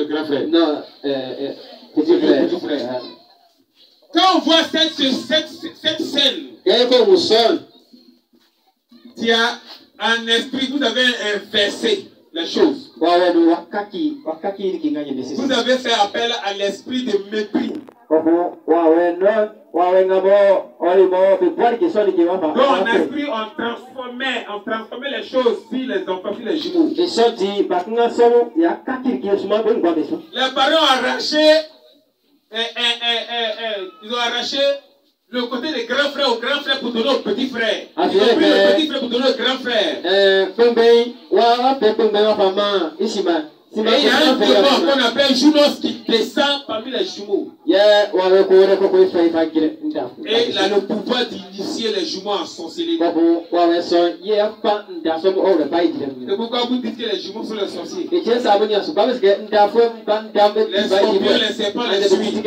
grand frère. Non, petit frère. Petit frère. Quand on voit cette scène, tu as un esprit, vous avez inversé les choses. Vous avez fait appel à l'esprit de mépris. Dans l'esprit, on transformait les choses sur les enfants, sur les jumeaux. Les parents ils ont arraché le côté des grands frères au grand frère pour donner au petit frère. Ils ont pris le petit frère pour donner au grand frère. Et il y a un démon qu'on appelle Junos qui descend parmi les jumeaux. Et il a le pouvoir d'initier les jumeaux en sorcellerie. C'est pourquoi vous dites que les jumeaux sont les sorciers. Les scorpions, les serpents, les suites.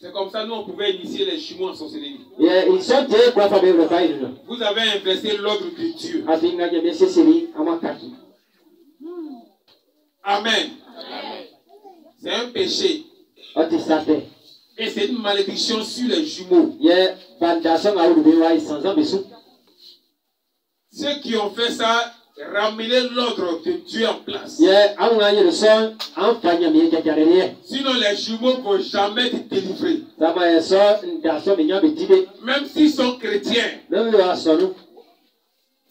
C'est comme ça nous on pouvait initier les jumeaux en sorcellerie. Vous avez inversé l'ordre de Dieu. Amen. C'est un péché. Et c'est une malédiction sur les jumeaux. Ceux qui ont fait ça, ramener l'ordre de Dieu en place. Sinon les jumeaux ne vont jamais être délivrés. Même s'ils sont chrétiens.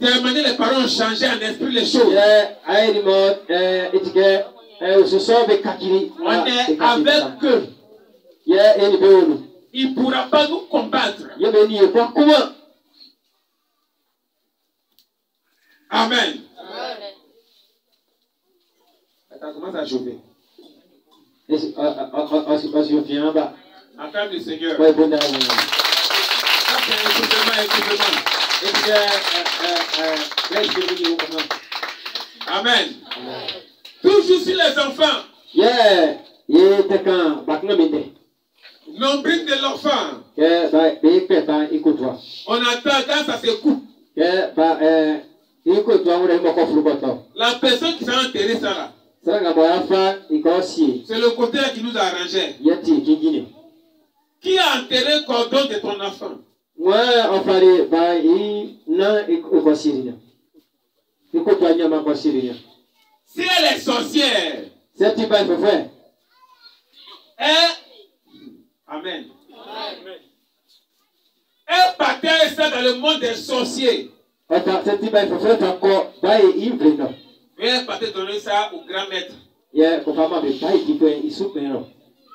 Les parents ont changé en esprit les choses. On est avec eux. Il ne pourra pas nous combattre. Amen. Ça commence à chauffer. Acclame le Seigneur. Amen. Toujours sur les enfants. Nombril de l'enfant. On attend quand ça se coupe. La personne qui s'est enterrée ça là. C'est le côté qui nous a arrangé. Qui a enterré le cordon de ton enfant? Si elle est sorcière, Amen. Elle partage ça dans le monde des sorciers. Et elle partait donner ça au grand maître.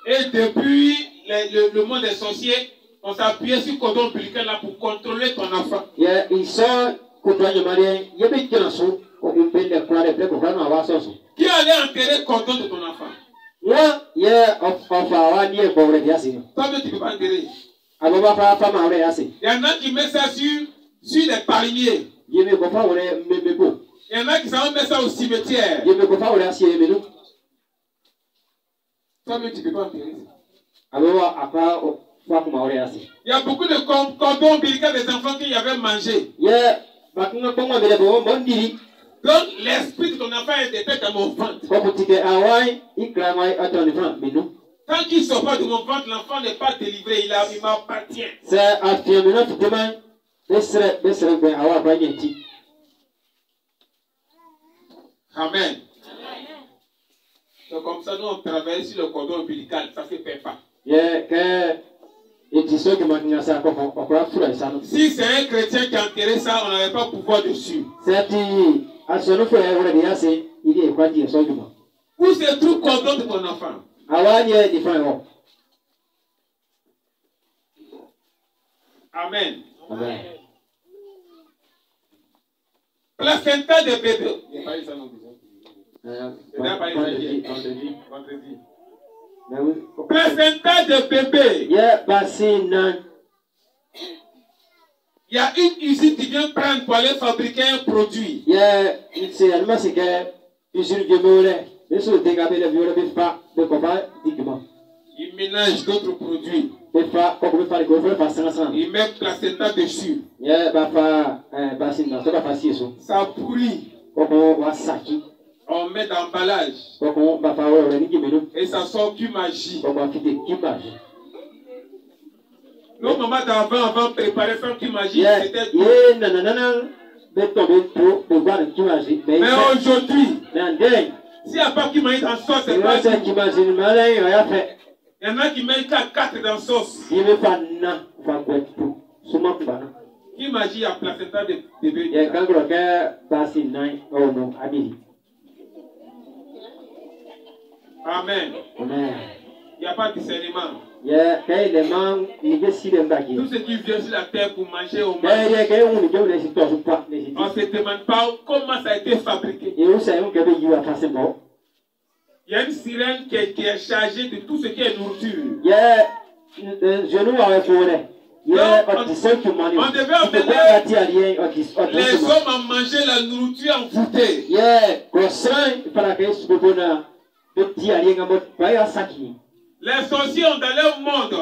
Et depuis le monde des sorciers, on s'appuyait sur le cordon ombilical là pour contrôler ton enfant. Qui allait enterrer le cordon de ton enfant? Toi-même, tu ne peux pas enterrer. Il y en a qui mettent ça sur les palmiers. Il y en a qui savent mettre ça au cimetière. Toi-même, tu ne peux pas enterrer. Il y a beaucoup de cordons ombilicaux des enfants qui y avaient mangé. Donc, l'esprit de ton enfant est détecté dans mon ventre. Tant qu'il ne sort pas de mon ventre, l'enfant n'est pas délivré. Il m'appartient. Amen. Donc, comme ça, nous, on travaille sur le cordon ombilical. Ça ne se fait pas. Si c'est un chrétien qui a enterré ça, on n'avait pas pouvoir dessus. Où se trouve le cordon de ton enfant? Amen. Amen. Placenta de bébé. Il n'y a pas eu ça non plus. Vendredi. Placenta de bébé. Il y a une usine qui vient prendre pour aller fabriquer un produit. Il mélange d'autres produits. Il met placenta dessus. Ça pourrit. On met d'emballage. Et ça sort Kumaji. Nos mamans d'avant, avant de préparer ça Kumaji, c'était tout. Mais aujourd'hui, s'il n'y a pas Kumaji dans la sauce, c'est pas tout. Il y en a qui mettent 4 dans la sauce. Kumaji a placenta de bébé. Amen. Amen. Il n'y a pas de discernement. Tout ce qui vient sur la terre pour manger au monde, on ne se demande pas comment ça a été fabriqué. Il y a une sirène qui est chargée de tout ce qui est nourriture. Donc, on devait amener les hommes à manger la nourriture envoûtée. Les sorciers ont dans leur monde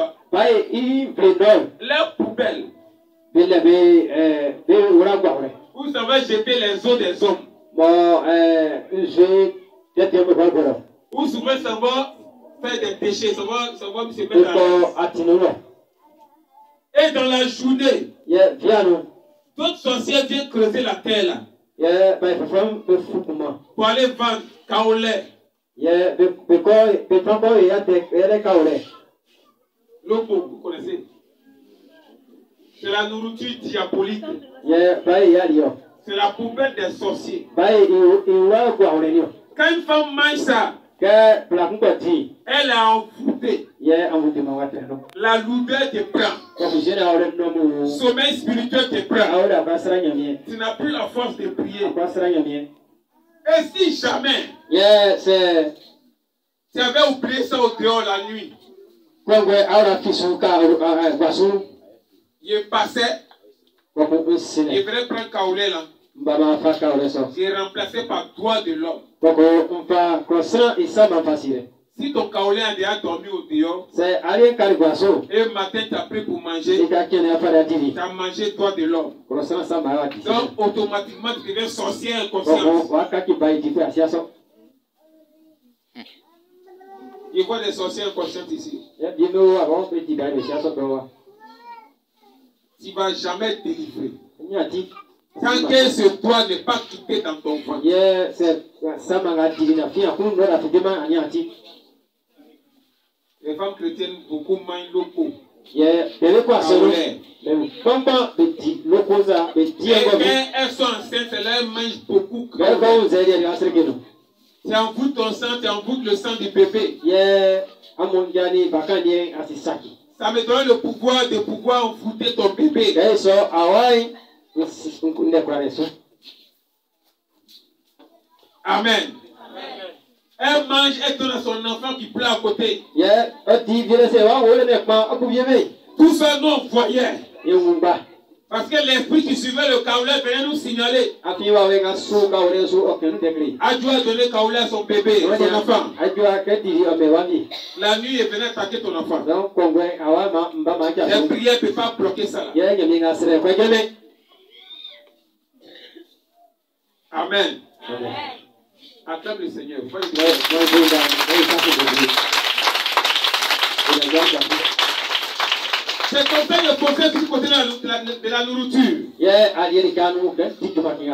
leurs poubelles. Vous savez jeter les os des hommes. Ou souvent ça va faire des péchés, ça va se mettre à l'aise. Et dans la journée, d'autres sorciers viennent creuser la terre là. Pour aller vendre kaolé. L'eau, vous connaissez? C'est la nourriture diabolique. C'est la poubelle des sorciers. Quand une femme mange ça, elle est envoûtée. La lourdeur te prend. Sommeil spirituel te prend. Tu n'as plus la force de prier. Et si jamais tu avais oublié ça au dehors la nuit, il passait, il venait prendre kaolé là. J'ai remplacé par doigt de l'homme. Si ton kaolé a déjà dormi au dehors, et le matin tu as pris pour manger, tu as mangé doigt de l'homme. Donc automatiquement tu deviens sorcier inconscient. Il voit des sorciers inconscients ici. Tu ne vas jamais être délivré. Tant que ce doigt n'est pas quitté dans ton ventre. Les femmes chrétiennes beaucoup mangent locaux. Et quand elles sont enceintes, elles mangent beaucoup. Tu envoûtes ton sang, tu envoûtes le sang du bébé. Ça me donne le pouvoir de pouvoir envoûter ton bébé. Amen. Elle mange, elle donne à son enfant qui pleure à côté. Tout ça, nous on voyait. Parce que l'esprit qui suivait le kaolé venait nous signaler. Adieu a donné kaolé à son bébé, à son enfant. La nuit, il venait attaquer ton enfant. La prière ne peut pas bloquer ça. Amen. Acclame le Seigneur. C'est comme ça le côté du côté de la nourriture.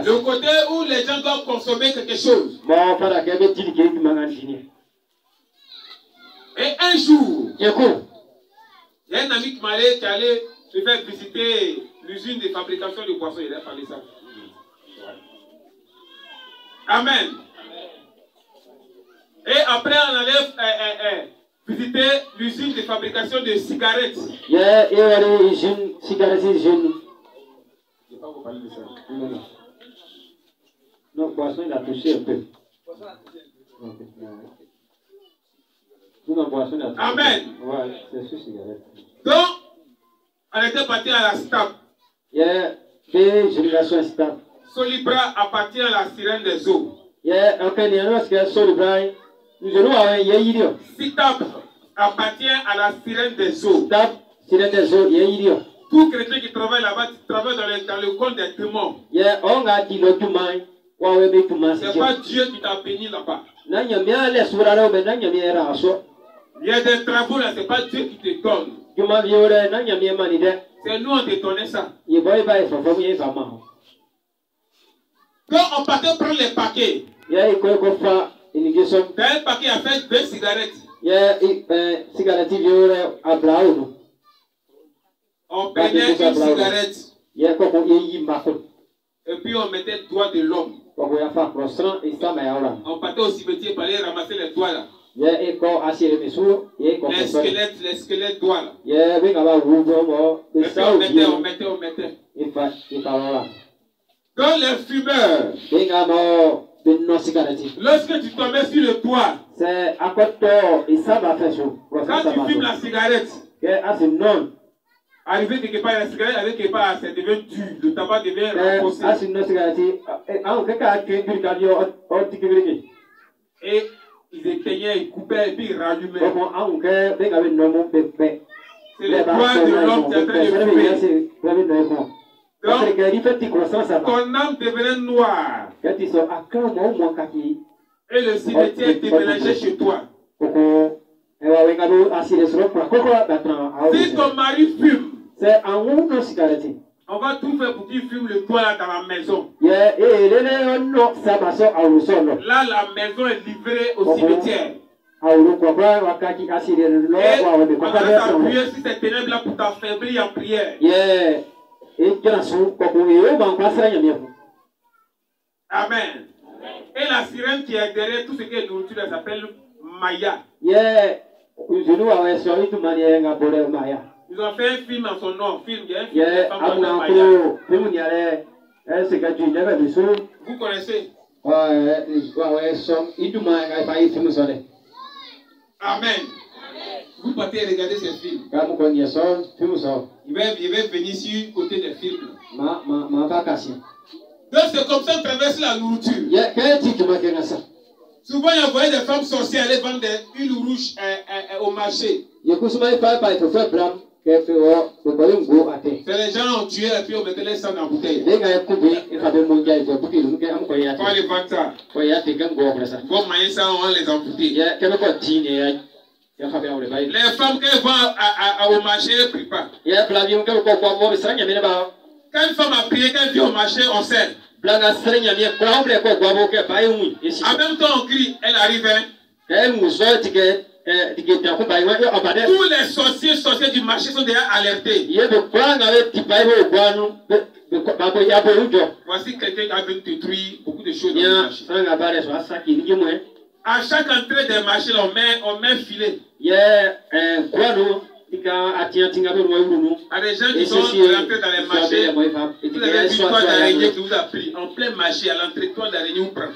Le côté où les gens doivent consommer quelque chose. Et un jour, il y a un ami qui m'allait, qui allait se faire visiter l'usine de fabrication de boissons. Il a parlé ça. Amen. Et après, on allait visiter l'usine de fabrication de cigarettes. Je ne vais pas vous parler de ça. Non, boisson, il a touché un peu. Amen. Ouais, c'est sur cigarette. Donc, on était parti à la STAB. Solibra appartient à la sirène des eaux. SITAB appartient à la sirène des eaux. Tout chrétien qui travaille là-bas travaille dans le compte des démons. C'est pas Dieu qui t'a béni là-bas. Il y a des travaux là, c'est pas Dieu qui te donne. C'est nous on te donnait ça. Quand on partait prendre les paquets, t'as un paquet à faire 2 cigarettes. On prenait une cigarette. Et puis on mettait le doigt de l'homme. On partait au cimetière pour aller ramasser les doigts là. Les squelettes doigts là. Et puis on mettait. Dans les fumeurs, lorsque tu tombais sur le toit, quand tu fumes la cigarette, arrivé quelque part, la cigarette avec quelque part, ça devient dur, le tabac devient renforcé. Et ils éteignaient, ils coupaient et puis ils rallumaient. C'est le doigt de l'homme qui est en train de fumer. Donc, ton âme devenait noire. Et le cimetière déménageait chez toi. Si ton mari fume, on va tout faire pour qu'il fume le toit là dans la maison. Là, la maison est livrée au cimetière. Et on va s'appuyer sur ces ténèbres là pour t'affaiblir en prière. Amen. Et la sirène qui est derrière tout ce qui est nourriture, elle s'appelle Maya. Ils ont fait un film en son nom. Il y a un film de femme Maya. Vous connaissez? Amen. Vous partez regarder ces films. Il va venir sur le côté des films. Donc c'est comme ça qu'on traverse la nourriture. Souvent il y a des femmes sorcières aller vendre des huiles rouges au marché. C'est les gens ont tué et puis on mettait les sangs dans la bouteille. Faut aller vendre ça. Faut manger ça, on va les embouter. Les femmes qui vont au marché, elles ne prient pas. Quand une femme a prié, quand elle vient au marché, on sait. En même temps, on crie, elle arrive. Tous les sorciers du marché sont déjà alertés. Voici quelqu'un qui a venu détruire beaucoup de choses dans le marché. À chaque entrée des marchés, on met un filet. Il y a des gens qui sont rentrés dans les marchés. Vous avez vu toile d'araignée qui vous a pris. En plein marché, à l'entrée, toile d'araignée vous prend.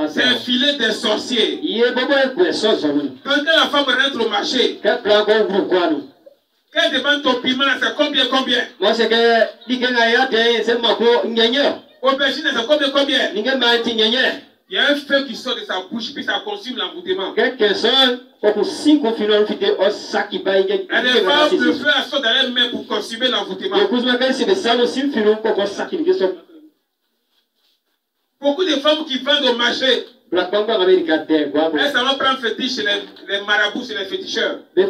C'est un filet des sorciers. Quand la femme rentre au marché, quand elle demande ton piment, c'est combien? Aubergine, c'est combien? Il y a un feu qui sort de sa bouche, puis ça consume l'envoûtement. Et les femmes, le feu sort dans les mains pour consumer l'envoûtement. Beaucoup de femmes qui vendent au marché, elles s'en vont prendre fétiche chez les marabouts, chez les féticheurs. Pour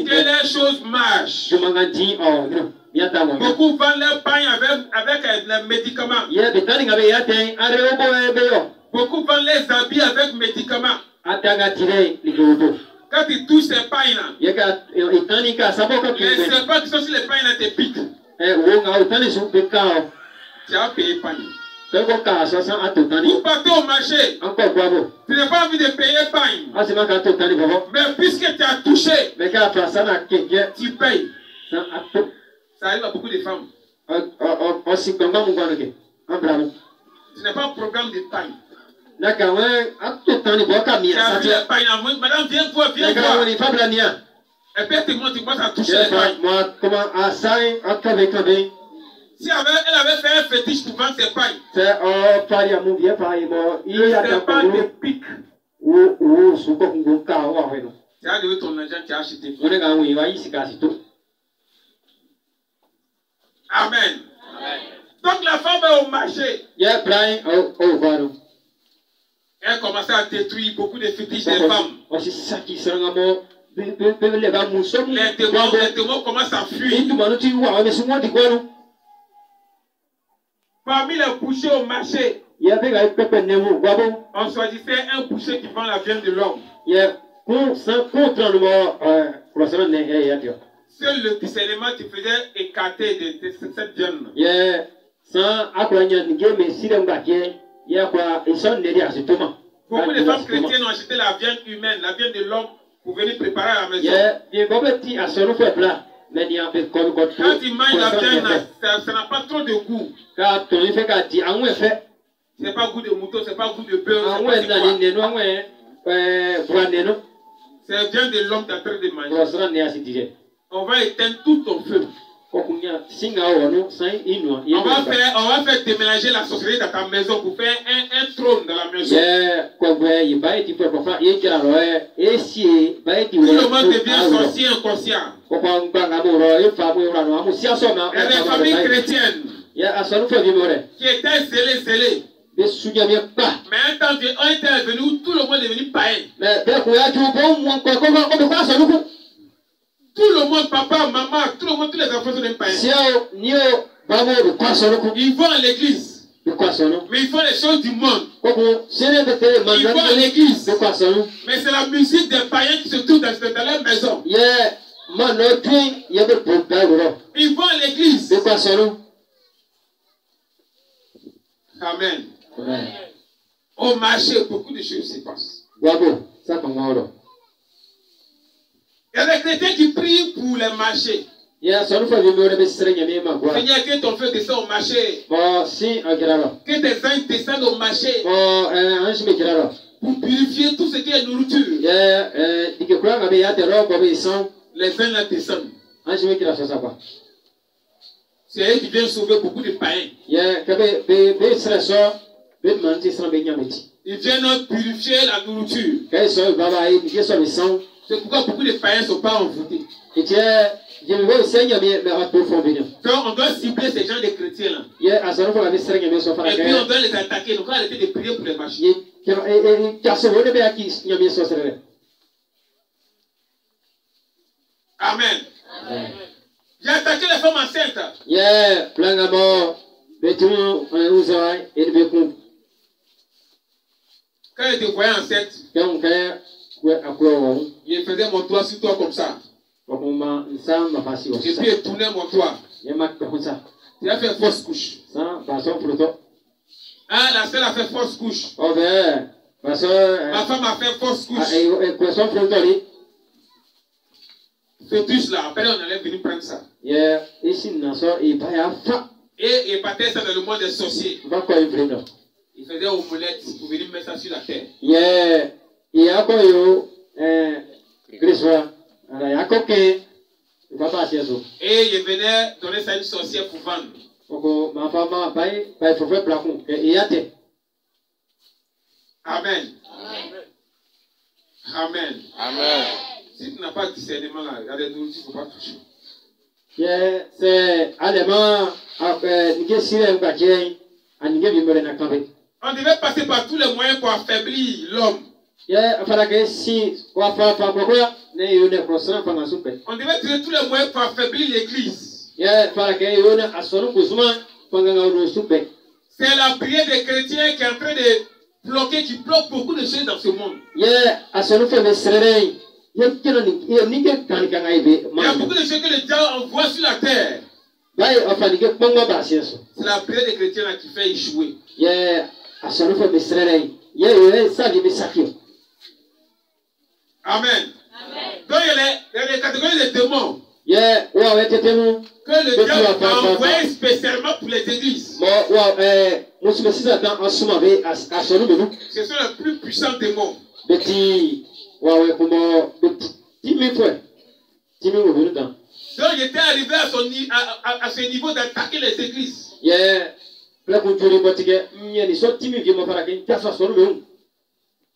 que les choses marchent. Beaucoup vendent leurs pains avec les médicaments. Beaucoup vendent les habits avec médicaments. Quand tu touches ces pains-là, les serpents qui sont sur les pains-là te piquent. Tu as payé pain. Vous partez au marché, tu n'as pas envie de payer pain. Mais puisque tu as touché, tu payes. Ça arrive à beaucoup de femmes. Ce n'est pas un programme de pain. Tu as vu les pains. Madame, viens voir. Et puis elle te montre, tu commences à toucher les pains. Si elle avait fait un fétiche pour vendre ses pains, le serpent te pique. Tu as levé ton argent, tu as acheté. Amen. Donc la femme est au marché. Elle commençait à détruire beaucoup de fétiches des femmes. Les démons commencent à fuir. Parmi les bouchers au marché, on choisissait un boucher qui vend la viande de l'homme. Seul le discernement qui faisait écarter de cette viande. Beaucoup de femmes chrétiennes ont acheté la viande humaine, la viande de l'homme, pour venir préparer à la maison. Quand ils mangent la viande, ça n'a pas trop de goût. C'est pas goût de mouton, c'est pas goût de beurre. C'est viande de l'homme qui est en train de manger. On va éteindre tout ton feu. On va faire déménager la sorcellerie dans ta maison pour faire un trône dans la maison. Tout le monde devient sorcier inconscient. Il y a des familles chrétiennes qui étaient zélées. Mais un temps est venu où tout le monde est devenu païen. Tout le monde, papa, maman, tout le monde, tous les enfants sont des païens. Ils vont à l'église. Mais ils font les choses du monde. Ils vont à l'église. Mais c'est la musique des païens qui se trouvent dans leur maison. Ils vont à l'église. Amen. Au marché, beaucoup de choses se passent. Il y a des chrétiens qui prient pour les marchés. Seigneur, que ton feu descende au marché. Que tes anges descendent au marché. Pour purifier tout ce qui est nourriture. Les anges là descendent. C'est eux qui viennent sauver beaucoup de païens. Ils viennent purifier la nourriture. C'est pourquoi beaucoup de païens ne sont pas envoûtés. Donc on doit cibler ces gens de chrétiens là. Et puis on doit les attaquer. Donc on va arrêter de prier pour les marchés. Amen. J'ai attaqué les femmes enceintes. Quand je te voyais enceinte, je faisais mon doigt sur toi comme ça. Et puis je tournais mon doigt. Tu as fait fausse couche. Ah, la sœur a fait fausse couche. Ma femme a fait fausse couche. Fœtus là, après on allait venir prendre ça. Et il partait ça dans le monde des sorciers. Il faisait omelette pour venir mettre ça sur la terre. Et il venait donner ça à une sorcière pour vendre. Amen. Amen. Amen. Si tu n'as pas de discernement là, il y a des nourritures qu'il ne faut pas toucher. On devait passer par tous les moyens pour affaiblir l'homme. On devait tirer tous les moyens pour affaiblir l'église. C'est la prière des chrétiens qui est en train de bloquer, qui bloque beaucoup de choses dans ce monde. Il y a beaucoup de choses que le diable envoie sur la terre. C'est la prière des chrétiens là qui fait échouer. Amen. Donc il y a les catégories de démons que le diable a envoyé spécialement pour les églises. Ce sont les plus puissants démons. Donc il était arrivé à ce niveau d'attaquer les églises.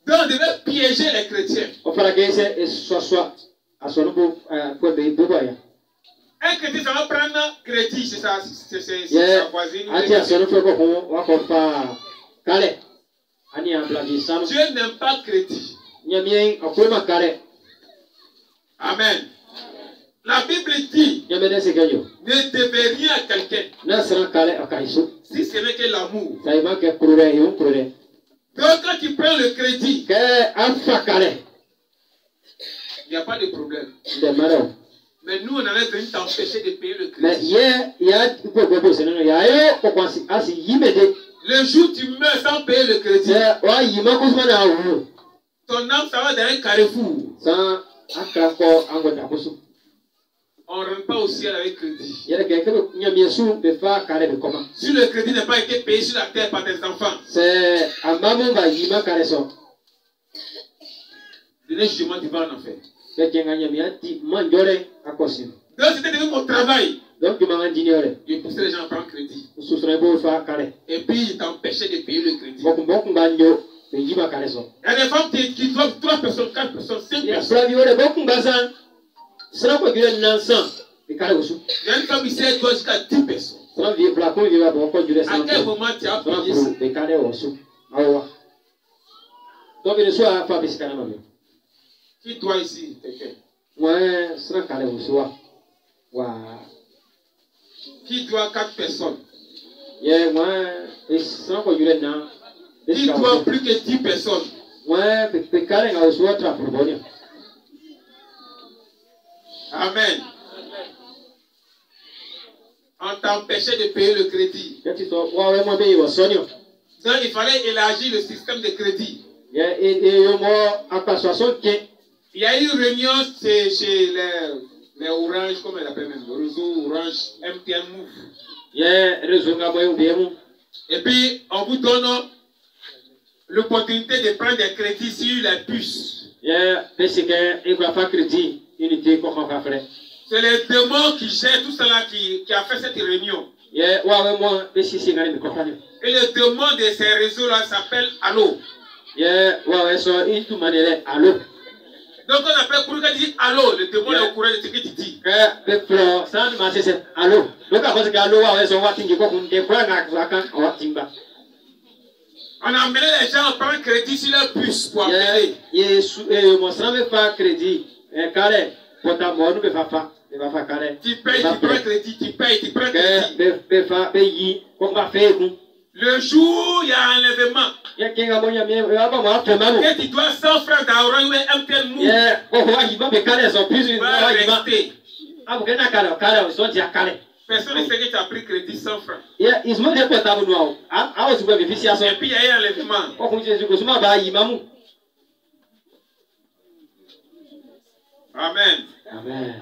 Donc on devait piéger les chrétiens. Un crédit, ça va prendre crédit, c'est sa voisine. Dieu n'aime pas crédit. Amen. La Bible dit, ne devez rien à quelqu'un si ce n'est que l'amour. Donc quand tu prends le crédit, il n'y a pas de problème. Mais nous, on allait venir t'empêcher de payer le crédit. Le jour où tu meurs sans payer le crédit, ton âme, ça va dans un carrefour. On ne rentre pas au ciel avec crédit. Si le crédit n'a pas été payé sur la terre par tes enfants, le jugement, tu vas en enfer. Donc c'était devenu mon travail. Je poussais les gens à prendre crédit. Et puis ils t'empêchaient de payer le crédit. Il y a des femmes qui doivent 3 personnes, 4 personnes, 5 personnes. Il y a une femme ici, elle doit jusqu'à 10 personnes. À quel moment tu as payé ça? Qui doit ici? Qui doit 4 personnes? Qui doit plus que 10 personnes? Amen. On t'empêchait de payer le crédit. Donc il fallait élargir le système de crédit. Il y a eu une réunion chez les Orange, comment elle appelle même, le réseau Orange, MTN Move. Et puis on vous donne l'opportunité de prendre des crédits sur les puces. C'est les démons qui gèrent tout cela qui a fait cette réunion. Et le démon de ces réseaux-là s'appelle Allo. Donc on appelle pour qu'il dit Allo, le démon est au courant de ce que tu dis. On a amené les gens à prendre crédit sur leur puce pour appeler. Tu payes, tu prends crédit, tu payes, tu prends crédit. Le jour où il y a un enlèvement, que tu dois 100 francs d'Orange ou MTN Move, personne ne sait que tu as pris crédit 100 francs. Et puis il y a eu un enlèvement. Amen. Amen.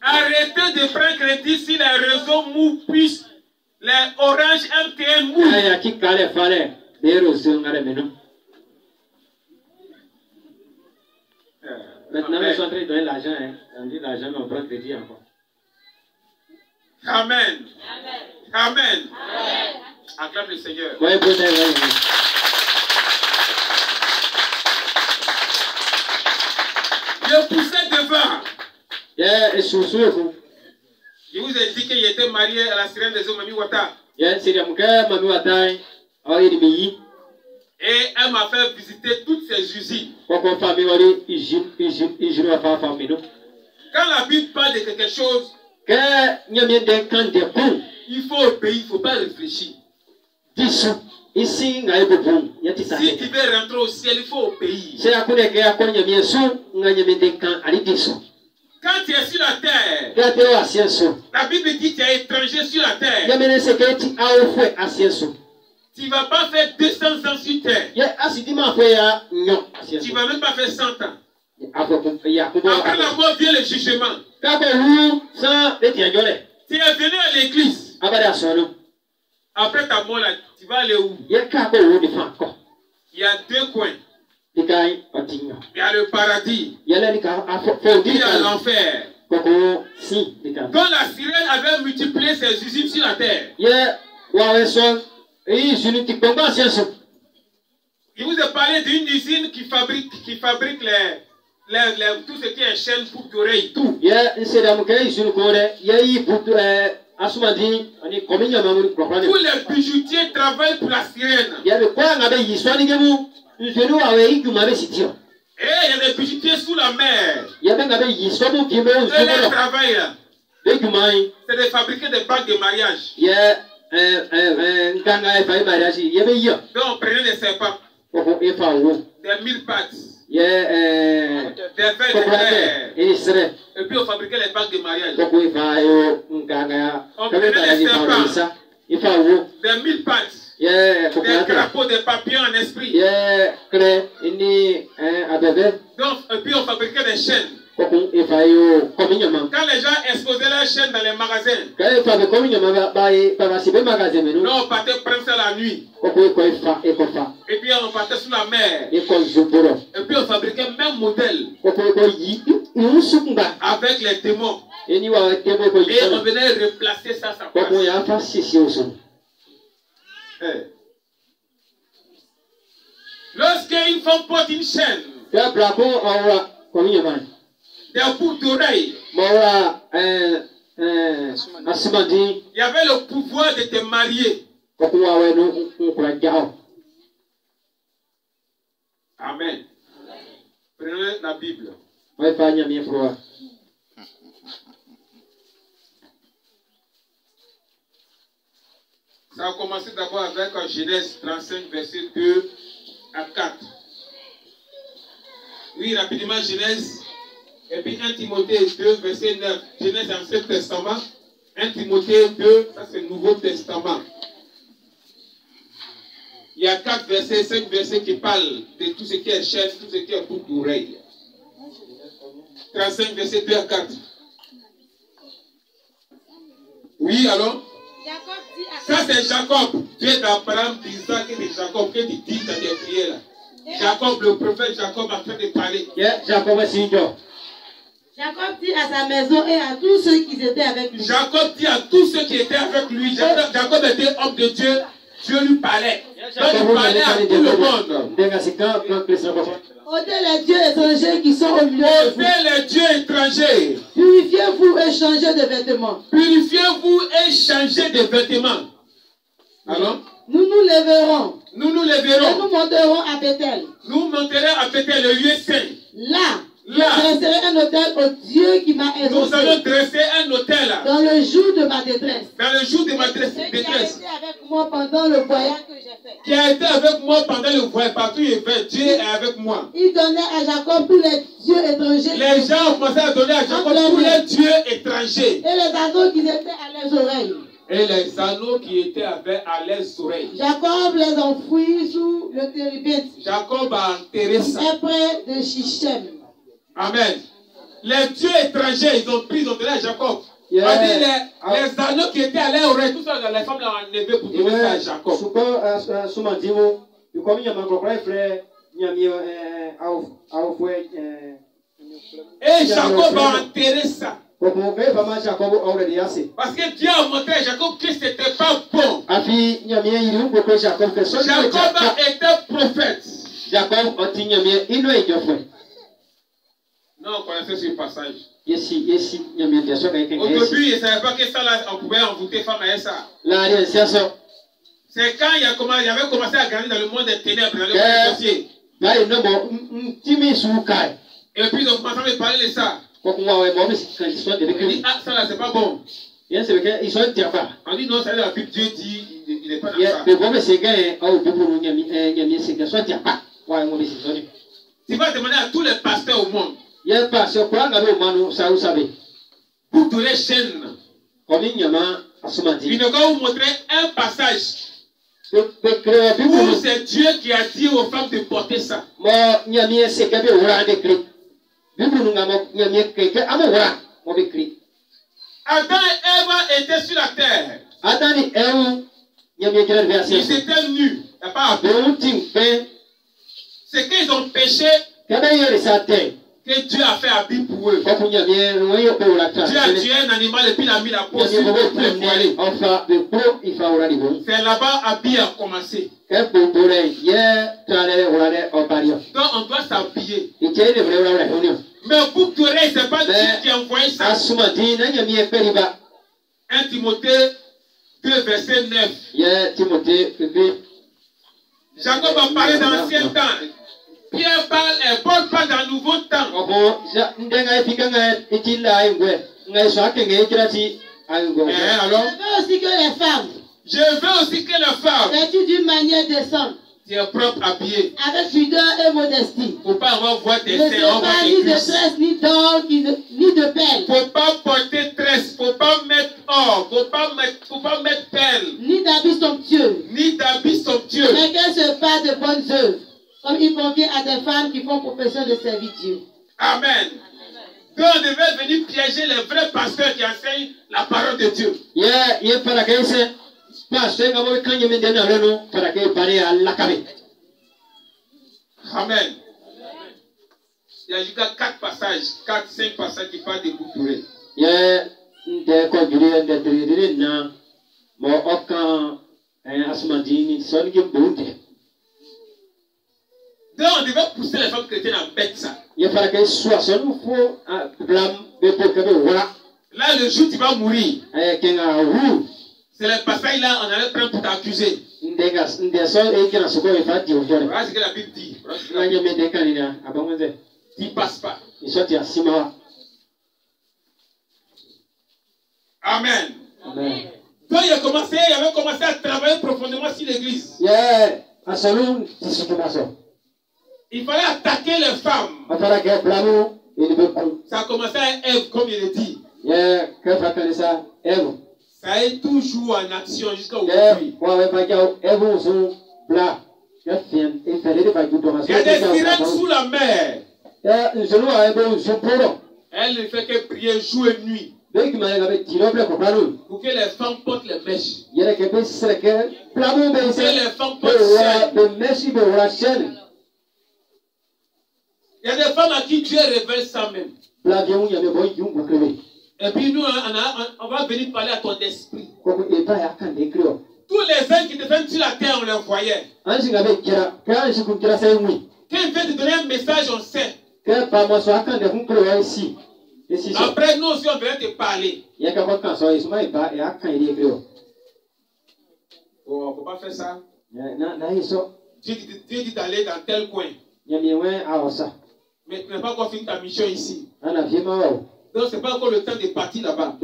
Arrêtez de prendre crédit si les réseaux Move puissent, les Orange MTN Move. Maintenant, ils sont en train de donner l'argent. On dit l'argent, mais on prend crédit encore. Amen. Amen. Acclame le Seigneur. Je poussais devant. Je vous ai dit qu'il était marié à la sirène des eaux, Mami Wata. Et elle m'a fait visiter toutes ses usines. Quand la Bible parle de quelque chose, il faut obéir, il ne faut pas réfléchir. Si tu veux rentrer au ciel, il faut obéir. Quand tu es sur la terre, la Bible dit que tu es étranger sur la terre. Tu ne vas pas faire 200 ans sur terre. Tu ne vas même pas faire 100 ans. Après la mort vient le jugement. Tu es venu à l'église. Après ta mort, là, tu vas aller où? Il y a 2 coins. Il y a le paradis. Il y a l'enfer. Quand la sirène avait multiplié ses usines sur la terre, je vous ai parlé d'une usine qui fabrique tout ce qui est chaîne pour d'oreille, tout. Il y a une série de gens qui Tous les bijoutiers travaillent pour la sirène. il y a de quoi et il y a des bijoutiers sous la mer. Il y a des travaillent là. C'est de fabriquer des bagues de mariage. Il y a donc prenez des serpents. Des 1000 pattes. Il y a des verres de terre. Et puis on fabriquait les bagues de mariage. On prenait des serpents. Des 1000 pattes. Des crapauds, des papillons en esprit. Donc, et puis on fabriquait des chaînes. Quand les gens exposaient leurs chaînes dans les magasins, non, on partait prendre ça la nuit. Et puis on partait sous la mer. Et puis on fabriquait le même modèle avec les démons. Et on venait replacer ça à sa place. Lorsqu'une femme porte une chaîne, des boucles d'oreilles, il y avait le pouvoir de te marier. Amen. Prenez la Bible. Ça a commencé d'abord avec Genèse 35, verset 2 à 4. Oui, rapidement, Genèse. Et puis 1 Timothée 2, verset 9. Genèse Ancien Testament. 1 Timothée 2, ça c'est le Nouveau Testament. Il y a 4 versets, 5 versets qui parlent de tout ce qui est chaîne, tout ce qui est boucle d'oreille. 35 versets 2 à 4. Oui, alors? Ça c'est Jacob, Dieu d'Abraham, d'Isaac et de Jacob, que tu dis dans tes prières. Jacob, le prophète Jacob, en train de parler. Jacob dit à sa maison et à tous ceux qui étaient avec lui. Jacob dit à tous ceux qui étaient avec lui. Jacob était homme de Dieu. Dieu lui parlait. Donc il parlait à tout le monde. Ôtez les dieux étrangers qui sont au milieu de vous. Ôtez les dieux étrangers. Purifiez-vous et changez de vêtements. Purifiez-vous et changez de vêtements. Alors? Nous nous lèverons. Nous nous lèverons. Et nous monterons à Bethel. Nous monterons à Bethel, le lieu saint. Là. Je dresserai un autel au Dieu qui m'a exaucé. Nous allons dresser un autel dans le jour de ma détresse. Dans le jour de ma détresse. Qui a été avec moi pendant le voyage que j'ai fait. Qui a été avec moi pendant le voyage. Partout il va. Dieu est avec moi. Il donnait à Jacob tous les dieux étrangers. Les gens ont commencé à donner à Jacob tous les dieux étrangers. Et les anneaux qui étaient à leurs oreilles. Et les anneaux qui étaient à leurs oreilles. Jacob les enfouit sous le térébinthe. Jacob a enterré ça. Et près de Shichem. Amen. Les dieux étrangers, ils ont pris, ils ont donné à Jacob. Yeah. Les anneaux qui étaient à leurs oreilles, tout ça, les femmes l'ont enlevé pour donner ça à Jacob. Et Jacob a enterré ça. Parce que Dieu a montré à Jacob que ce n'était pas bon. Jacob était prophète. Non, on connaissait ce passage. Au début, il ne savait pas que ça, là, on pouvait envoûter femme à ça. C'est quand il avait commencé à gagner dans le monde des ténèbres, dans le monde sorcier. Et puis, ils ont commencé à me parler de ça. Il dit, ah, ça là, c'est pas bon. On dit, non, ça là, la Bible, Dieu dit, il n'est pas dans ça. Tu vas demander à tous les pasteurs au monde. Pour donner chaîne. Il ne va vous montrer un passage où c'est Dieu qui a dit aux femmes de porter ça. Adam et Ève étaient sur la terre. Ils étaient nus. Il n'y a pas à faire. C'est qu'ils ont péché. que Dieu a fait habit pour eux. Dieu a tué un animal et puis il a mis la peau sur le poêle. C'est là-bas habit a commencé. Donc on doit s'habiller. Mais boucle d'oreille, ce n'est pas Dieu qui a envoyé ça. 1 Timothée 2, verset 9. Jacob a parlé dans l'ancien temps. Pierre parle et Paul parle dans le nouveau temps. Alors, je veux aussi que les femmes vêtues d'une manière décente, tu es propre habillé. avec pudeur et modestie. Faut pas avoir voir tes Ne seins, se pas ni de tresse, ni d'or, ni de perles. Faut pas porter tresse, faut pas mettre or, faut pas mettre perles, Ni d'habits somptueux. ni d'habits somptueux. Mais qu'elles se fassent de bonnes œuvres, comme il convient à des femmes qui font profession de servir Dieu. Amen. Donc on devait venir piéger les vrais pasteurs qui enseignent la parole de Dieu. Amen. Il y a jusqu'à 4 passages, 4-5 passages qui parlent de boucles. Donc on devait pousser les femmes chrétiennes à mettre ça. Là, le jour où tu vas mourir, c'est le passage là, on allait prendre pour t'accuser. Voilà ce que la Bible dit. Tu ne passes pas. Amen. Donc il avait commencé à travailler profondément sur l'église. Il fallait attaquer les femmes. Ça a commencé à Ève, comme il le dit. Ça est toujours en action jusqu'à aujourd'hui. Il y a des sirènes sous la mer. Elle ne fait que prier jour et nuit pour que les femmes portent les mèches. Pour que les femmes portent chaînes. Il y a des femmes à qui Dieu révèle ça même. Et puis nous, on va venir parler à ton esprit. Tous les uns qui te viennent sur la terre, on les voyait. Quand il vient te donner un message, on sait. Après, nous aussi, on vient te parler. Oh, on ne peut pas faire ça. Dieu dit d'aller dans tel coin. Mais tu n'as pas encore fini ta mission ici. Donc, ce n'est pas encore le temps de partir là-bas.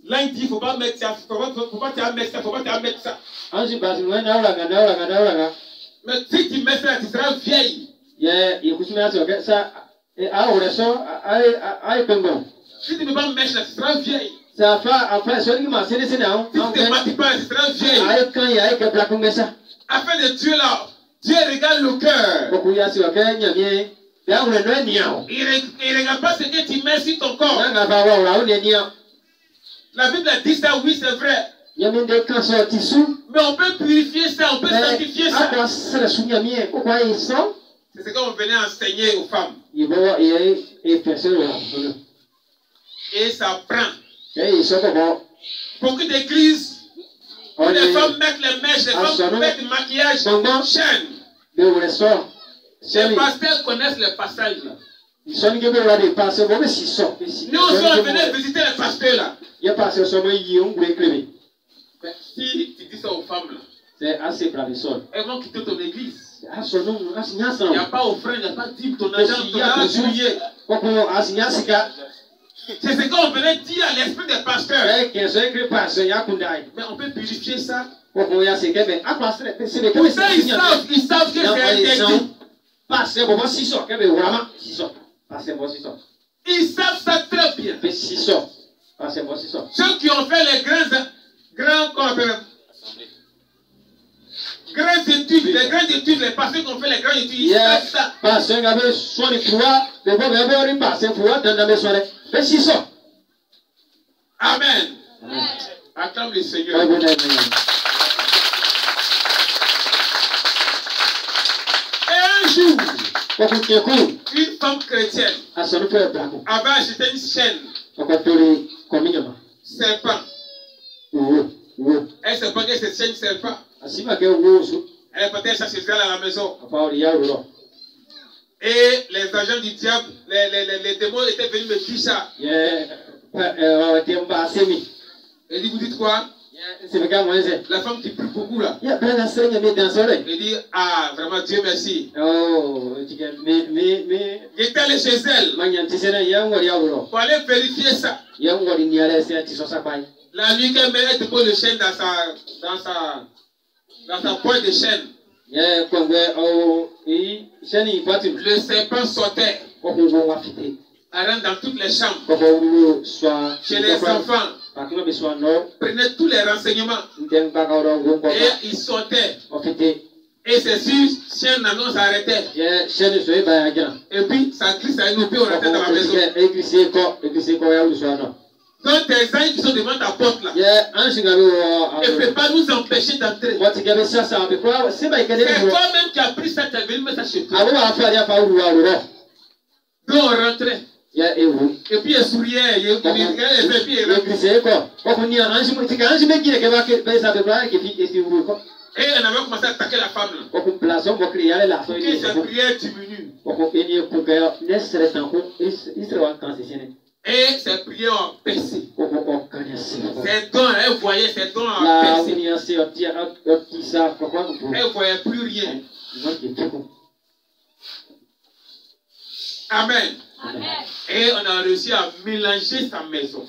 Là, il dit, il ne faut pas mettre ça, il ne faut pas mettre ça, il ne faut pas mettre ça. Mais si tu mets ça, tu seras vieille. Si tu ne peux pas mettre ça, tu seras vieille. Si tu ne te maties pas, tu seras vieille. Afin de Dieu là, Dieu regarde le cœur. Il ne regarde pas ce que tu mets sur ton corps. La Bible dit ça, oui, c'est vrai. Mais on peut purifier ça, on peut sanctifier ça. C'est ce qu'on venait enseigner aux femmes. Et ça prend. Beaucoup d'églises où les femmes mettent les mèches, les femmes mettent le maquillage, chaîne. Les pasteurs connaissent les passages là. Nous aussi, on venait visiter les pasteurs là. Mais si tu dis ça aux femmes là, elles vont quitter ton église. Il n'y a pas offrande, il n'y a pas de dîme, ton argent, ton argent. C'est ce qu'on venait dire à l'esprit des pasteurs. Mais on peut purifier ça. Pour ça, ils savent que c'est interdit. Ils savent ça très bien. Ceux qui ont fait les grandes études, les pasteurs qui ont fait les grandes études, ils savent ça. Amen. Acclame le Seigneur. Et un jour, Une femme chrétienne avait acheté une chaîne serpent. Elle se pensait que cette chaîne serpent. Elle portait ça chez elle à la maison. Et les agents du diable, les démons étaient venus me dire ça. Et dit, vous dites quoi? La femme qui prie beaucoup là. Il dit, ah, vraiment Dieu merci. J'étais allé chez elle pour aller vérifier ça. La nuit qu'elle met, elle dépose le chêne dans sa pointe de chêne. Le serpent sortait. Elle rentre dans toutes les chambres. Chez les enfants. Prenait tous les renseignements. Et il sortait. Et c'est sûr, chien n'annonce arrêtait. Et puis ça glisse à une on rentre dans la maison. Donc tes anges qui sont devant ta porte là. Et ne peut pas nous empêcher d'entrer. C'est toi-même qui as pris ça, tu as venu mettre ça chez toi. Donc on rentrait. Et puis il souriait, il et on avait commencé à attaquer la femme là. Et sa prière diminue. Et ses prières ont baissé. Ses dons, elle voyait ses dons ont baissé. Elle ne voyait plus rien. Amen. Et on a réussi à mélanger sa maison.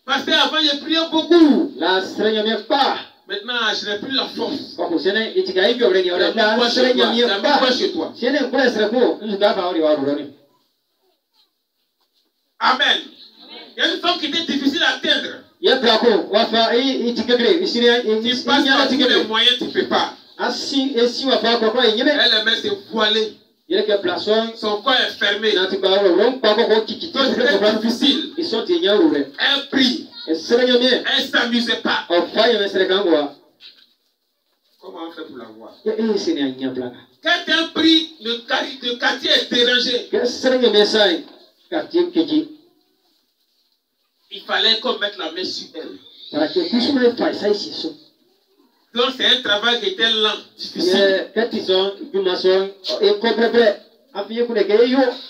Parce qu'avant, j'ai prié beaucoup. Maintenant, je n'ai plus la force. Chez toi. Amen. Il y a une femme qui était difficile à atteindre. Tu passes par tous les moyens, tu ne peux pas. Elle aimait se voiler. Son corps est fermé. Donc c'était difficile. Elle prie. Elle ne s'amusait pas. Comment on fait pour la voir? Quand un prix, le quartier est dérangé. Il fallait qu'on mette la main sur elle. Donc c'est un travail qui était lent, difficile.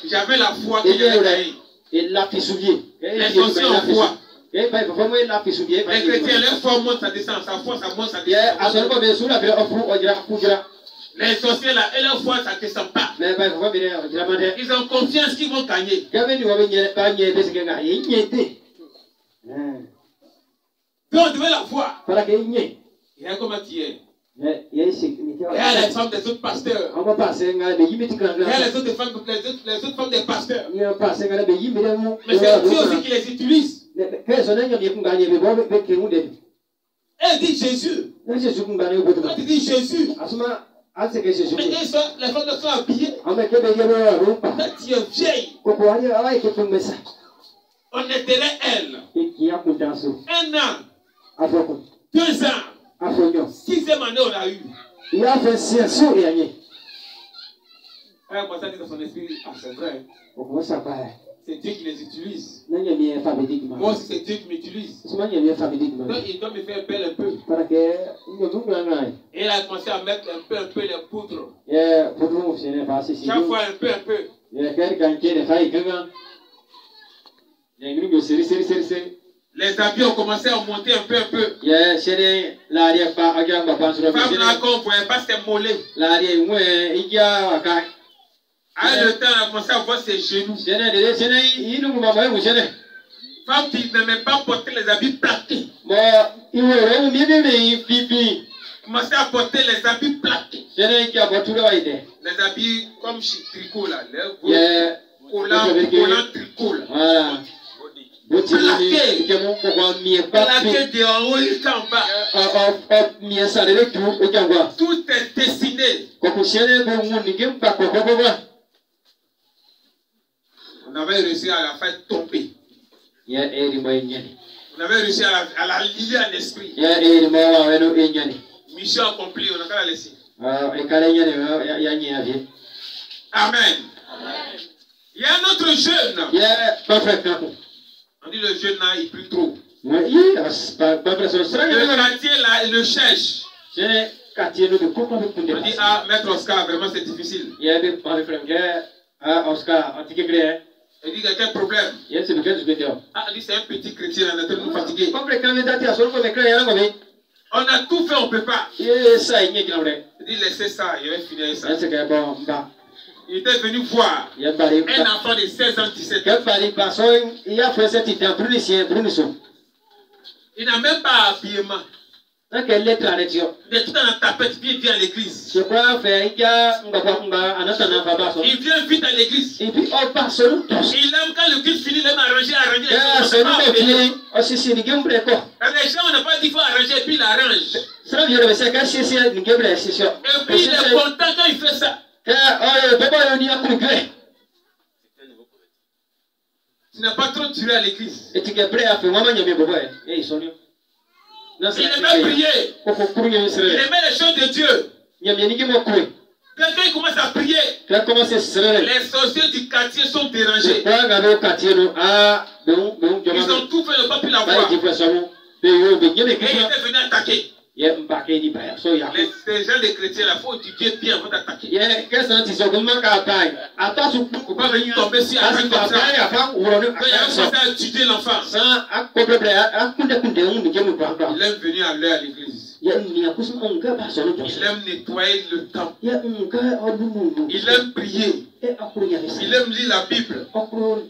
J'avais la foi que j'avais gagnée. Les sorciers ont foi. Les chrétiens, leur foi monte, ça descend. Sa foi, ça monte, ça descend. Les sorciers là, et leur foi, ça ne descend pas. Ils ont confiance qu'ils vont gagner. Donc, tu veux la foi. Et comment tu es? Et les femmes des autres pasteurs. Et les autres femmes des pasteurs. Mais c'est Dieu aussi qui les utilise. Elle dit Jésus. Elle dit Jésus. Mais les femmes sont habillées. Quand tu es vieille, on aiderait elle. 1 an, 2 ans, 6e année, on a eu. Elle a commencé à dire dans son esprit, ah c'est vrai. C'est Dieu qui les utilise. Moi aussi c'est Dieu qui m'utilise. Donc il doit me faire belle un peu. Et elle a commencé à mettre un peu les poudres. Chaque fois un peu. Les habits ont commencé à monter un peu. Femme là qu'on ne voyait pas ses mollets. À le temps, elle a commencé à voir ses genoux. Femme qui n'aimait pas porter les habits plaqués. Commençait à porter les habits plaqués. Les habits comme chez tricot là. Les collants tricot là. Plaqué de en haut jusqu'en bas. Tout est dessiné. On avait réussi à la faire tomber. On avait réussi à la lier à l'esprit. Mission accomplie, on a qu'à la laisser. Amen. Il y a un autre jeune. On dit le jeune là, il prie trop. Le quartier là, il le cherche. On dit, ah, maître Oscar, vraiment c'est difficile. Il dit, il y a quel problème? Ah, il dit, c'est un petit chrétien, on est tellement fatigué. On a tout fait, on ne peut pas. Il dit, laissez ça, il va finir ça. Il était venu voir un enfant de 16 ans, 17 ans. Il n'a même pas habillement. Il est tout dans la tapette, il vient à l'église. Il vient vite à l'église. Il aime quand le culte finit, il aime arranger les choses. Les gens, on n'a pas dit qu'il faut arranger, et puis il arrange. Et puis il est content quand il fait ça. Tu n'as pas trop duré à l'église. Il aime prier. Il aimait les choses de Dieu. Quelqu'un commence à prier. Les sorciers du quartier sont dérangés. Ils ont tout fait, ne pas pu la voir. Et il était venu attaquer. Les gens des chrétiens, il faut étudier bien avant d'attaquer. Il ne faut pas venir tomber sur un comme ça. Quand il a commencé à étudier l'enfant, il aime venir à l'heure à l'église. Il aime nettoyer le temple. Il aime prier. Il aime lire la Bible.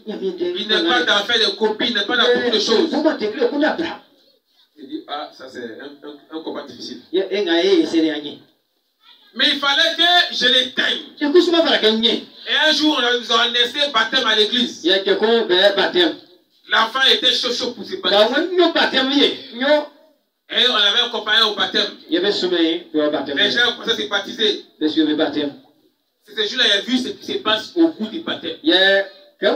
Il n'est pas dans faire des copies, il n'est pas dans beaucoup de choses. Il dit, ah, ça c'est un combat difficile. Mais il fallait que je l'éteigne. Et un jour, on a organisé un baptême à l'église. L'enfant était chaud pour se baptiser. Et on avait accompagné au baptême. Les gens ont commencé à se baptiser. C'est ce jour-là, il a vu ce qui se passe au bout du baptême. Et c'est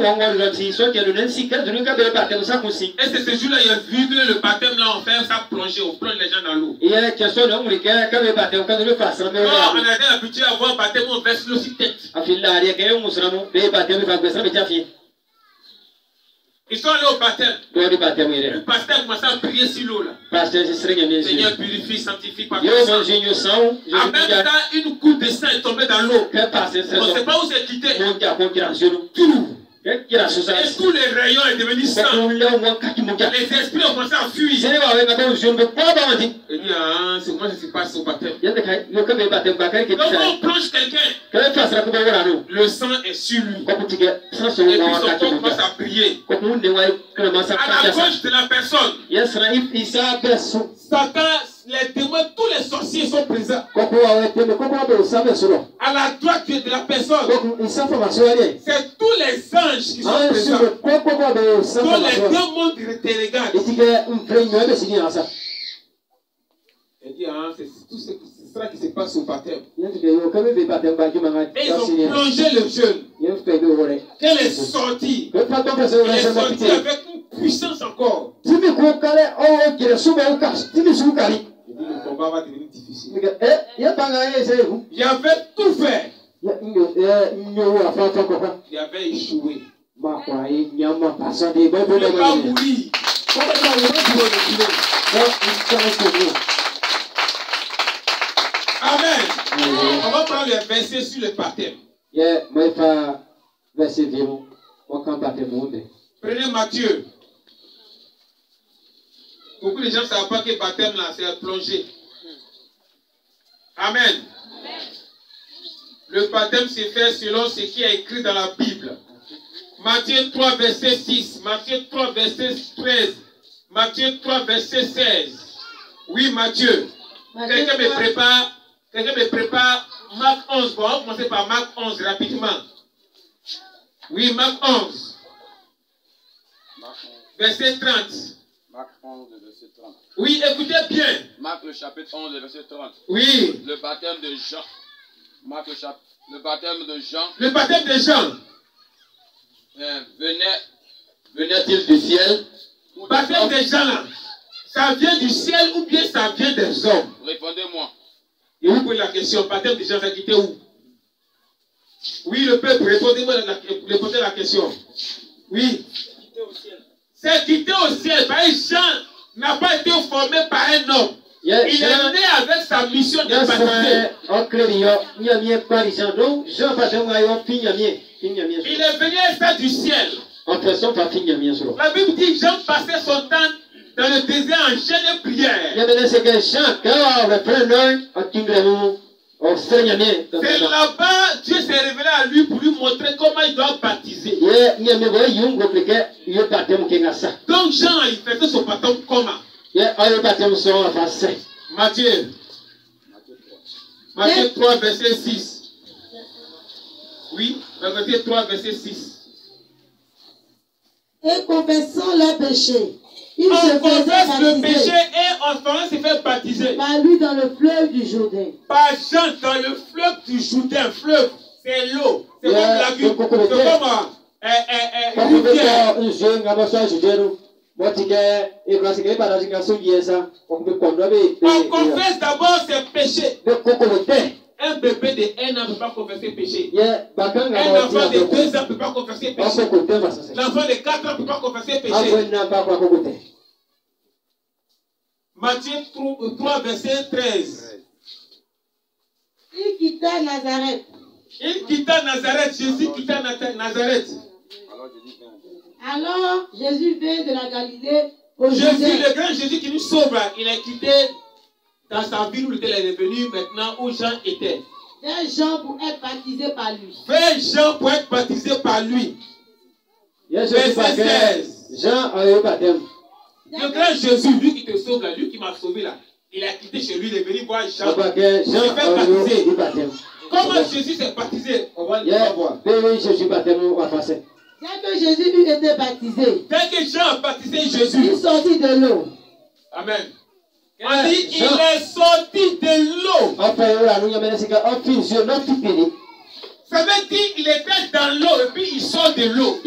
ce jour-là, il a vu que le baptême, là, on fait ça plonger, on plonge les gens dans l'eau. On a l'habitude à voir un baptême où on verse l'eau sur tête. Ils sont allés au baptême. Le pasteur a commencé à prier sur l'eau là. Seigneur, purifie, sanctifie par ton sang. En même temps, une goutte de sang est tombée dans l'eau. On ne sait pas où c'est quitté. Tout. Et tous les rayons sont devenus sang. Les esprits ont commencé à fuir. Il dit, ah, c'est moi qui se passe au baptême. Donc on plonge quelqu'un. Le sang est sur lui. Et puis son corps commence à prier. À la gauche de la personne, Satan, les démons, tous les sorciers sont présents. À la droite de la personne, c'est tous les anges qui sont présents. Tous les démons qui te regardent. Il dit, ah, c'est tout ça qui se passe au baptême. Et ils ont plongé le jeune. Qu'elle est sortie. Elle est sortie avec une puissance encore. Il dit, le combat va devenir difficile. Il avait tout fait. Il avait échoué. Il ne va pas mourir. Amen. On va prendre le verset sur le baptême. Prenez Matthieu. Beaucoup de gens ne savent pas que le baptême là, c'est plongé. Amen. Le baptême s'est fait selon ce qui est écrit dans la Bible. Matthieu 3, verset 6. Matthieu 3, verset 13. Matthieu 3, verset 16. Oui, Matthieu. Quelqu'un me prépare Marc 11. Bon, on va commencer par Marc 11 rapidement. Oui, Marc 11. Verset 30. Marc 11, verset 30. Oui, écoutez bien. Marc le chapitre 11, verset 30. Oui. Le baptême de Jean. Marc le baptême de Jean. Le baptême de Jean. Venait-il du ciel? Le baptême de Jean là, ça vient du ciel ou bien ça vient des hommes? Répondez-moi. Et Et vous posez la question, baptême de Jean, ça quitté où? Oui, le peuple, répondez-moi la question. Oui. C'est quitté au ciel. Parce que Jean n'a pas été formé par un homme. Il est né avec sa mission de baptiser. Il est venu à ça du ciel. La Bible dit Jean passait son temps dans le désert en jeûne et prière. C'est là-bas Dieu s'est révélé à lui pour lui montrer comment il doit baptiser. Donc Jean, il faisait son baptême comment? Matthieu 3, verset 6. Oui, Matthieu 3, verset 6. Et confessant leur péché, il on se confesse faisait le baptiser péché et en faisant se fait baptiser. par lui dans le fleuve du Jourdain. Par Jean dans le fleuve du Jourdain. Fleuve, c'est l'eau. C'est comme la vie. C'est comme rivière. On confesse d'abord ses péchés. Un bébé de 1 an ne peut pas confesser péché. Un enfant de 2 ans ne peut pas confesser péché. L'enfant de 4 ans ne peut pas confesser péché. Matthieu 3, verset 13. Il quitta Nazareth. Jésus quitta Nazareth. Alors Jésus vint de la Galilée au Jésus, Jourdain. le grand Jésus qui nous sauve, il a quitté dans sa ville où il est venu, maintenant où Jean était. Vers Jean pour être baptisé par lui. Vers Jean pour être baptisé par lui. Verset 16. Jean a eu baptême. Le grand Jésus, lui qui te sauve là, lui qui m'a sauvé là, il a quitté chez lui, il est venu voir Jean. Il s'est fait baptiser. Comment Jésus s'est baptisé? On va le voir. Dès que Jésus eut été baptisé, Dès que Jean a baptisé Jésus, il sortit de l'eau. Amen. On dit il est sorti de l'eau. Ça veut dire qu'il était dans l'eau et puis il sort de l'eau.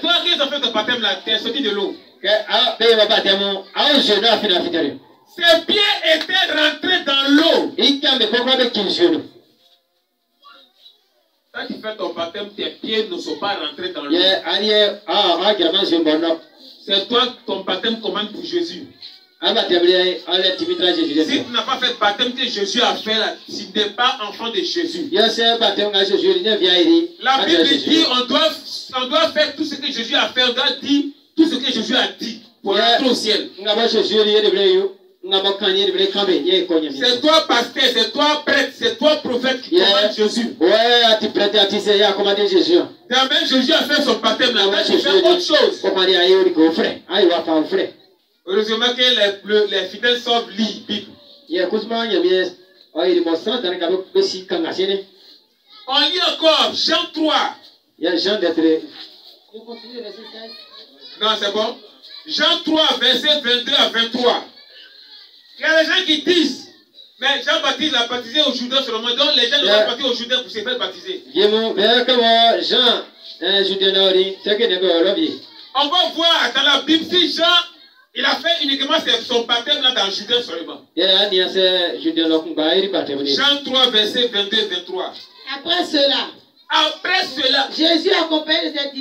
Toi qui as fait ton baptême là, tu es sorti de l'eau. Ses pieds étaient rentrés dans l'eau. Quand tu fais ton baptême, tes pieds ne sont pas rentrés dans l'eau. C'est toi, ton baptême commande pour Jésus. Si tu n'as pas fait le baptême que Jésus a fait là, tu n'es pas enfant de Jésus. La Bible dit on doit faire tout ce que Jésus a fait, on doit dire tout ce que Jésus a dit pour entrer au ciel. C'est toi pasteur, c'est toi prêtre, c'est toi prophète qui commande Jésus. D'ailleurs, Jésus a fait son baptême là, là tu fais autre chose. Heureusement que les fidèles savent lire Bible. On lit encore Jean 3. Non, c'est bon. Jean 3, verset 22 à 23. Il y a des gens qui disent, mais Jean-Baptiste a baptisé au Jourdain seulement, donc les gens ne vont pas partir au Jourdain pour se faire baptiser. On va voir dans la Bible si Jean, il a fait uniquement son baptême là dans le Jourdain seulement. Jean 3, verset 22 et 23. Après cela, Jésus accompagne ses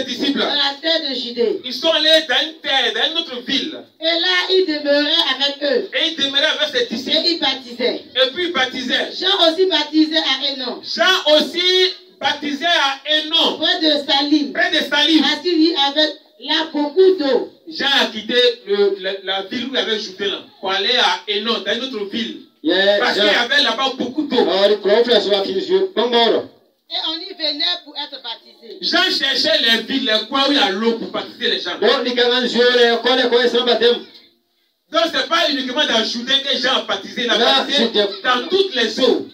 disciples dans la terre de Judée. Ils sont allés dans une terre, dans une autre ville. Et là, il demeurait avec eux. Et il demeurait avec ses disciples. Et il baptisait. Et puis il baptisait. Jean aussi baptisait à Hénon. Près de Salim. Parce qu'il y avait là beaucoup d'eau. Jean a quitté la ville où il y avait Jourdain là, pour aller à Hénon, dans une autre ville. Parce qu'il y avait là-bas beaucoup d'eau. Et on y venait pour être baptisé. Jean cherchait les villes, les coins où il y a l'eau pour baptiser les gens. Donc ce n'est pas uniquement dans Jourdain que Jean a baptisé, il a baptisé dans toutes les eaux.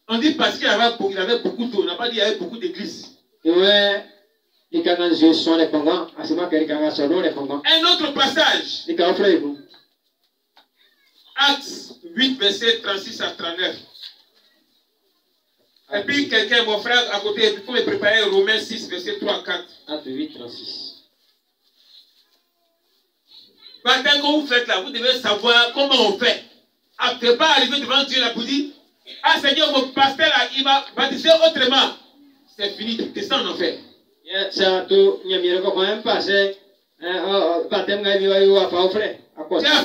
On dit parce qu'il y avait beaucoup d'eau, on n'a pas dit qu'il y avait beaucoup d'églises. Un autre passage. Actes 8, verset 36 à 39. Et puis quelqu'un, mon frère à côté, il faut me préparer Romains 6, verset 3 à 4. Acte 8, 36. Baptême que vous faites là, vous devez savoir comment on fait. Après, ne pas arriver devant Dieu là pour dire, ah Seigneur, mon pasteur là, il m'a baptisé autrement. C'est fini, tu descends en enfer. Tu as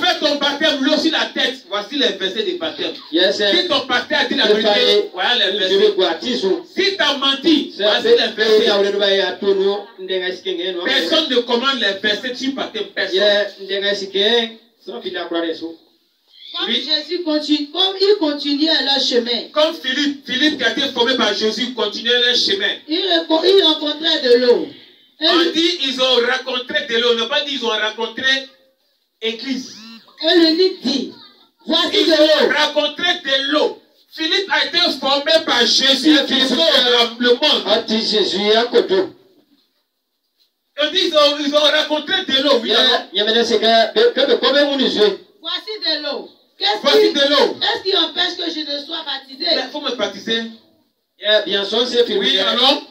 fait ton baptême l'eau sur la tête. Voici les versets du baptême. Si ton pasteur a dit la vérité, voilà les versets. Si tu as menti, voici les versets. Personne ne commande les versets sur baptême. Personne. Comme Jésus continue, comme il continuait leur chemin. Comme Philippe qui a été formé par Jésus continuait leur chemin. Il rencontrait de l'eau. On dit ils ont rencontré de l'eau. On n'a pas dit ils ont rencontré église. Et l'eunuque dit, voici ils de l'eau. ont rencontré de l'eau. Philippe a été formé par Jésus qui sauve le monde. On dit ils ont rencontré de l'eau. Voici de l'eau. Voici de l'eau. Est-ce qui empêche que je ne sois baptisé? Il faut me baptiser. Bien sûr, c'est Philippe. Oui, alors?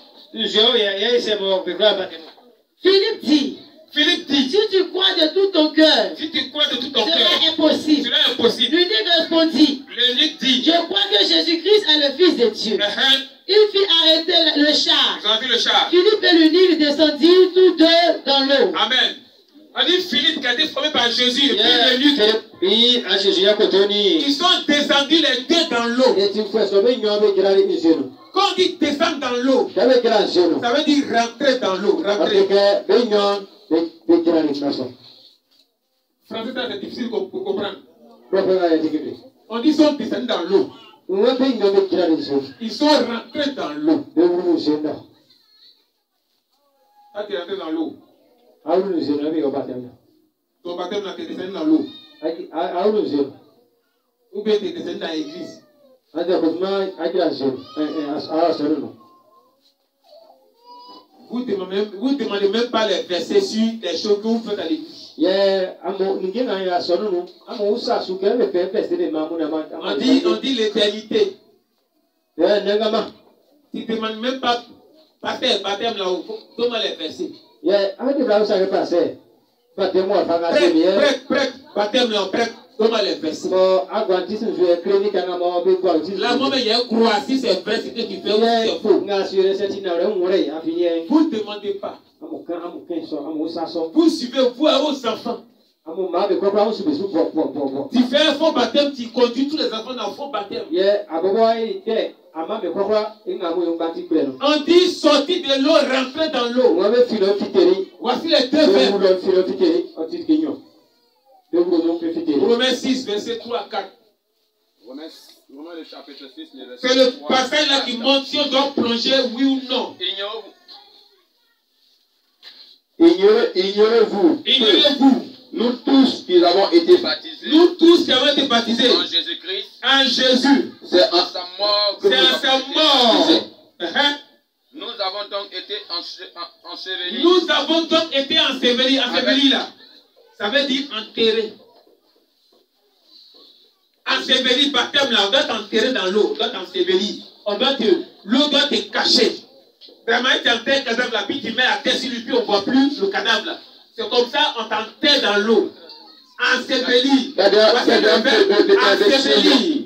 Philippe dit, si tu crois de tout ton cœur, cela est impossible. L'eunuque répondit, je crois que Jésus-Christ est le Fils de Dieu. Il fit arrêter le char. Philippe et l'eunuque descendirent tous deux dans l'eau. Amen. On dit Philippe qui a été formé par Jésus et puis l'eunuque. Ils sont descendus les deux dans l'eau. Quand on dit descendre dans l'eau, ça veut dire rentrer dans l'eau. Rentrer. Français, c'est difficile pour comprendre. On dit ils sont descendus dans l'eau. Ils sont rentrés dans l'eau. Quand tu es rentré dans l'eau, ton baptême là, tu es descendu dans l'eau. Ou bien tu es descendu dans l'église. Vous ne demandez même pas les versets sur les choses que vous faites à l'église. On dit l'éternité. Tu ne demandes même pas pasteur, baptême là, donne-moi les versets. Prête, baptême là, prête, donne-moi les versets. Là, moi, il y a un croix, si c'est vrai, c'est que tu fais, c'est faux. Vous ne demandez pas. Vous suivez vous à vos enfants. Tu fais un faux baptême, tu conduis tous les enfants dans un faux baptême. On dit sortir de l'eau, rentrer dans l'eau. Voici les deux verbes. Romains 6, verset 3 à 4. Romains le chapitre 6, le verset 3. C'est le passage là qui montre si on doit plonger, oui ou non. Ignorez-vous. Nous tous qui avons été baptisés. En Jésus-Christ. En Jésus. C'est à sa mort que c'est à sa mort. Nous avons donc été ensevelis. Nous avons donc été ensevelis. Ensevelis là. Ça veut dire enterré. Enseveli, baptême là, on doit t'enterrer dans l'eau, on doit t'ensevelir. L'eau doit te cacher. Vraiment, tu enterres le cadavre là, puis tu mets la tête sur lui, puis on ne voit plus le cadavre là. C'est comme ça, on t'enterre dans l'eau. Enseveli. Enseveli.